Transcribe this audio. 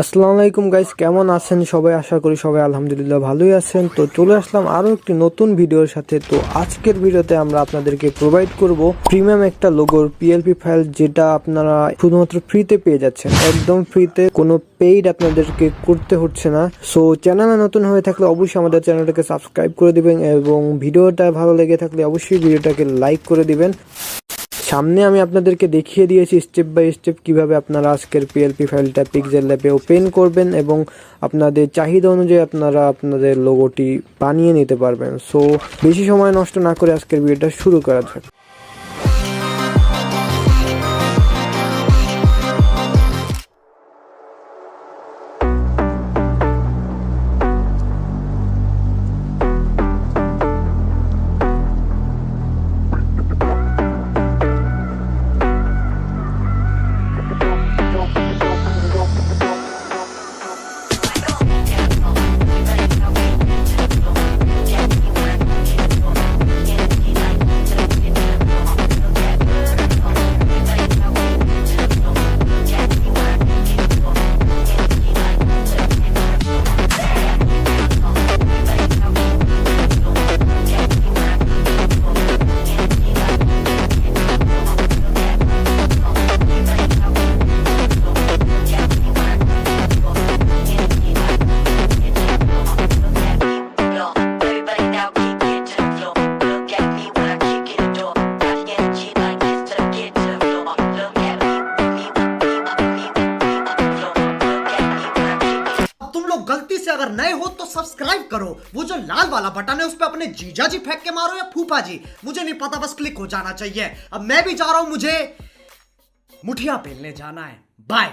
আসসালামু আলাইকুম গাইস, কেমন আছেন সবাই? আশা করি সবাই আলহামদুলিল্লাহ ভালোই আছেন। তো চলে আসলাম আরো একটি নতুন ভিডিওর সাথে। তো আজকের ভিডিওতে আমরা আপনাদেরকে প্রোভাইড করব প্রিমিয়াম একটা লোগোর পিএলপি ফাইল, যেটা আপনারা শুধুমাত্র ফ্রিতে পেয়ে যাচ্ছেন, একদম ফ্রিতে, কোনো পেইড আপনাদেরকে করতে হচ্ছে না। সো চ্যানেলে নতুন হয়ে থাকলে অবশ্যই আমাদের চ্যানেলটাকে সাবস্ক্রাইব করে দিবেন এবং ভিডিওটা ভালো লেগে থাকলে অবশ্যই ভিডিওটাকে লাইক করে দিবেন। সামনে আমি আপনাদেরকে দেখিয়ে দিয়েছি স্টেপ বাই স্টেপ কিভাবে আপনারা আজকের পিএলপি ফাইলটা পিক্সেল ল্যাবে ওপেন করবেন এবং আপনাদের চাহিদা অনুযায়ী আপনারা আপনাদের লোগোটি বানিয়ে নিতে পারবেন। সো বেশি সময় নষ্ট না করে আজকের ভিডিওটা শুরু করা যাক। गलती से अगर नए हो तो सब्सक्राइब करो, वो जो लाल वाला बटन है उस पे अपने जीजा जी फेंक के मारो या फूफा जी, मुझे नहीं पता, बस क्लिक हो जाना चाहिए। अब मैं भी जा रहा हूं, मुझे मुठिया पेलने जाना है। बाय।